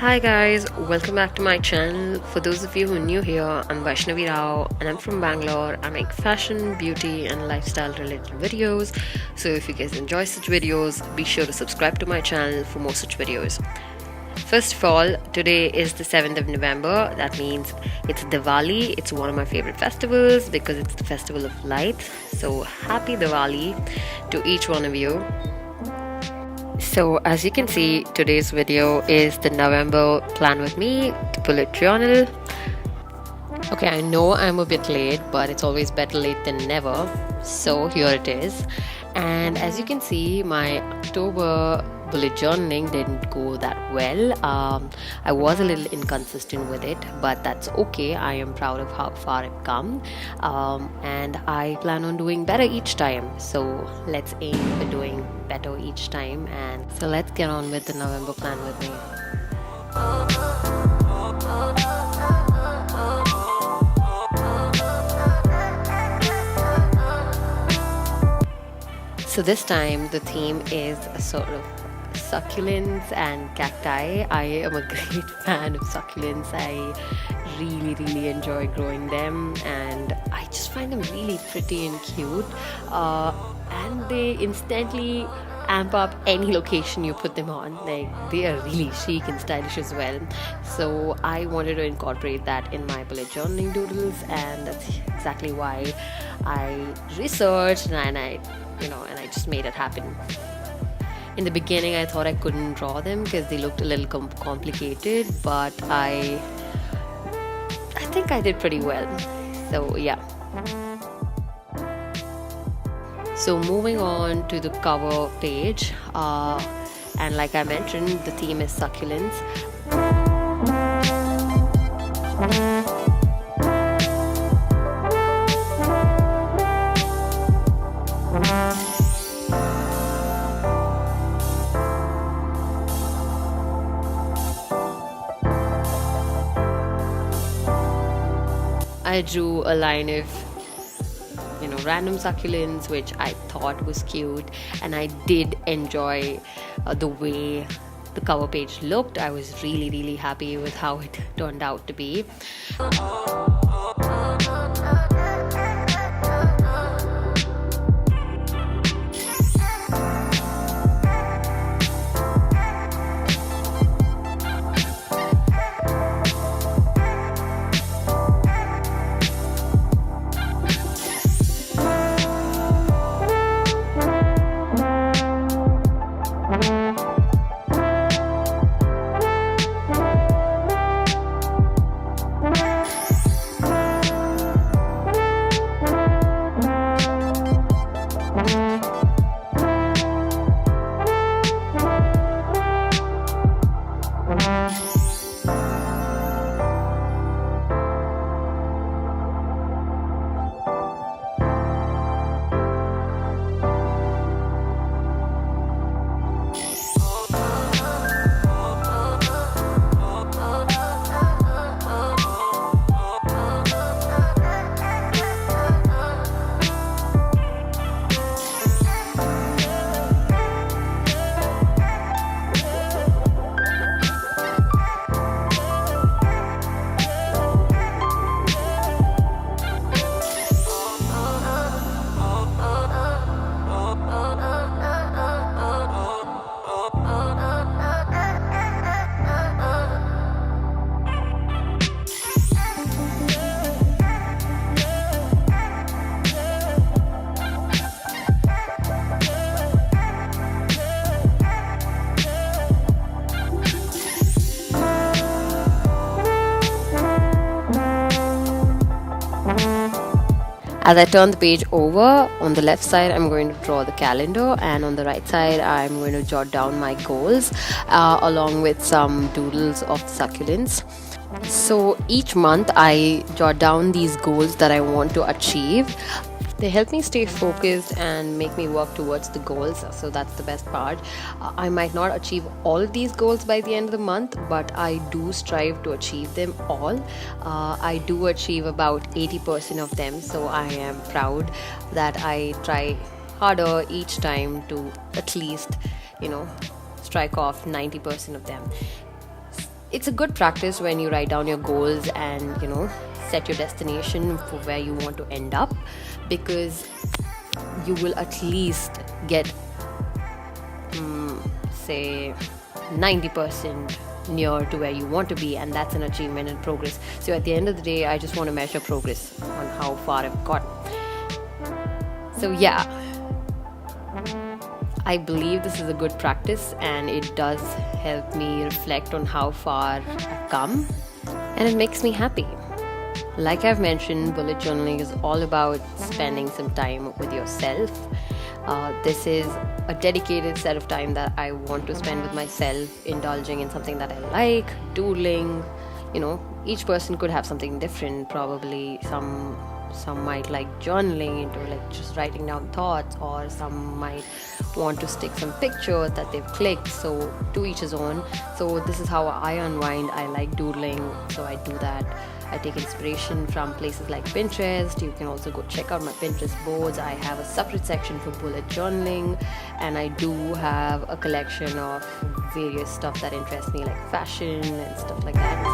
Hi guys, welcome back to my channel. For those of you who are new here, I'm Vaishnavi Rao and I'm from Bangalore. I make fashion, beauty and lifestyle related videos. So if you guys enjoy such videos, be sure to subscribe to my channel for more such videos. First of all, today is the 7th of November. That means it's Diwali. It's one of my favorite festivals because it's the festival of lights. So happy Diwali to each one of you. So as you can see, today's video is the November plan with me to bullet journal. Okay, I know I'm a bit late, but it's always better late than never. So here it is. And as you can see, my October bullet journaling didn't go that well. I was a little inconsistent with it, but that's okay. I am proud of how far I've come, and I plan on doing better each time. So let's aim for doing better each time. And so let's get on with the November plan with me. So this time the theme is a sort of succulents and cacti. I am a great fan of succulents. I really enjoy growing them, and I just find them really pretty and cute, and they instantly amp up any location you put them on. Like, they are really chic and stylish as well. So I wanted to incorporate that in my bullet journaling doodles, and that's exactly why I researched and I just made it happen. In the beginning, I thought I couldn't draw them because they looked a little complicated, but I think I did pretty well. So yeah. So moving on to the cover page, and like I mentioned, the theme is succulents. I drew a line of random succulents, which I thought was cute, and I did enjoy the way the cover page looked. I was really happy with how it turned out to be. As I turn the page over, on the left side I'm going to draw the calendar, and on the right side I'm going to jot down my goals along with some doodles of succulents. So each month I jot down these goals that I want to achieve. They help me stay focused and make me work towards the goals, so that's the best part. I might not achieve all of these goals by the end of the month, but I do strive to achieve them all. I do achieve about 80% of them, so I am proud that I try harder each time to at least strike off 90% of them. it's a good practice when you write down your goals and, you know, set your destination for where you want to end up, because you will at least get say 90% near to where you want to be, and that's an achievement and progress. So at the end of the day, I just want to measure progress on how far I've gotten. So yeah, I believe this is a good practice, and it does help me reflect on how far I've come, and it makes me happy. Like I've mentioned, bullet journaling is all about spending some time with yourself. This is a dedicated set of time that I want to spend with myself, indulging in something that I like, doodling. You know, each person could have something different. Probably some might like journaling, into like just writing down thoughts, or some might want to stick some pictures that they've clicked. So to each his own. So this is how I unwind. I like doodling, so I do that. I take inspiration from places like Pinterest. You can also go check out my Pinterest boards. I have a separate section for bullet journaling, and I do have a collection of various stuff that interests me, like fashion and stuff like that.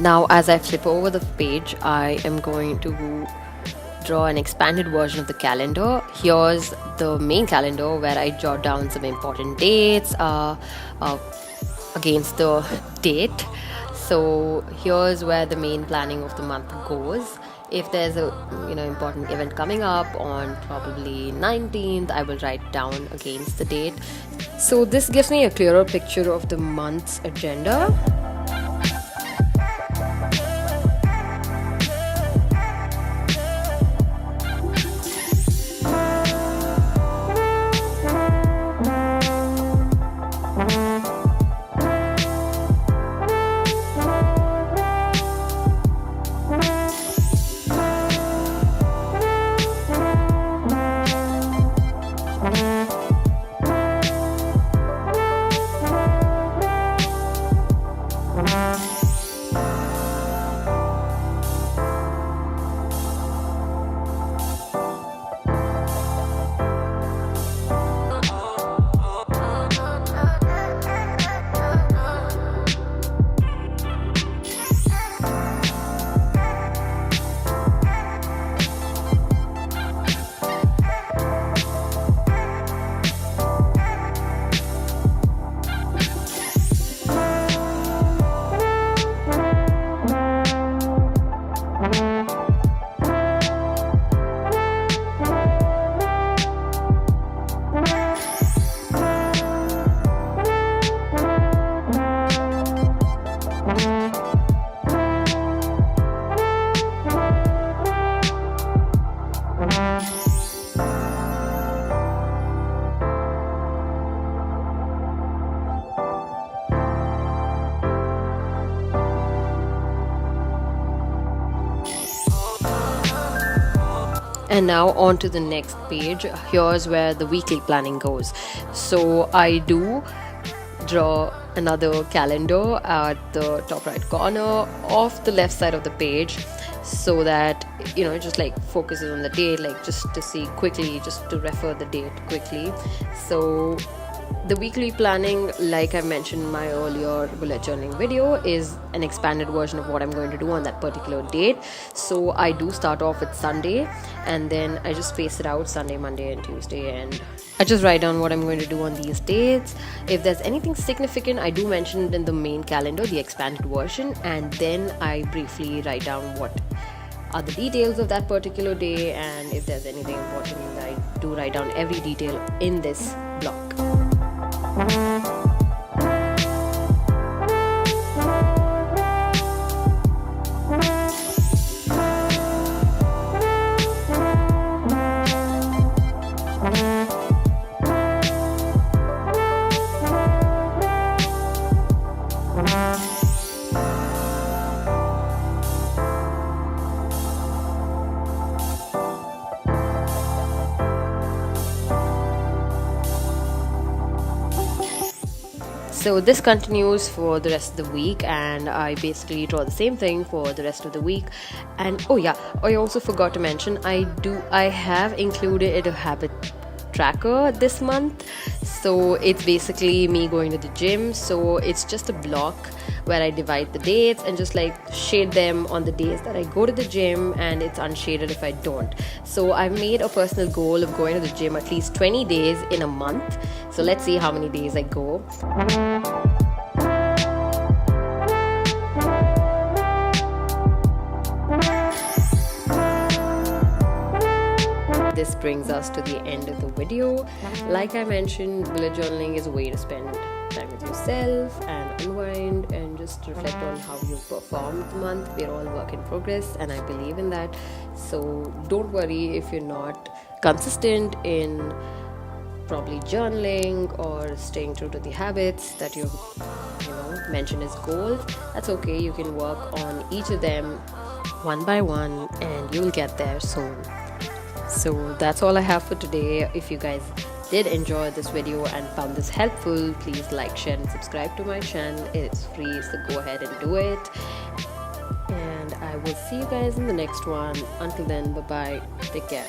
Now, as I flip over the page, I am going to draw an expanded version of the calendar. Here's the main calendar where I jot down some important dates against the date. So here's where the main planning of the month goes. If there's a important event coming up on probably 19th, I will write down against the date. So this gives me a clearer picture of the month's agenda. And now on to the next page. Here's where the weekly planning goes. So I do draw another calendar at the top right corner of the left side of the page, so that it just like focuses on the date, like just to see quickly, just to refer the date quickly. So the weekly planning, like I mentioned in my earlier bullet journaling video, is an expanded version of what I'm going to do on that particular date. So I do start off with Sunday, and then I just space it out Sunday, Monday and Tuesday, and I just write down what I'm going to do on these dates. If there's anything significant, I do mention it in the main calendar, the expanded version, and then I briefly write down what are the details of that particular day, and if there's anything important, I do write down every detail in this block. So this continues for the rest of the week, and I basically draw the same thing for the rest of the week. And oh yeah, I also forgot to mention, I have included a habit tracker this month. So it's basically me going to the gym. So it's just a block where I divide the dates and just like shade them on the days that I go to the gym, and it's unshaded if I don't. So I've made a personal goal of going to the gym at least 20 days in a month. So let's see how many days I go. This brings us to the end of the video. Like I mentioned, bullet journaling is a way to spend time with yourself and unwind and just reflect on how you performed the month. We're all work in progress, and I believe in that. So don't worry if you're not consistent in probably journaling or staying true to the habits that you mentioned as goals. That's okay. You can work on each of them one by one, and you'll get there soon. So that's all I have for today. If you guys did enjoy this video and found this helpful, please like, share and subscribe to my channel. It's free, so go ahead and do it. And I will see you guys in the next one. Until then, bye bye, take care.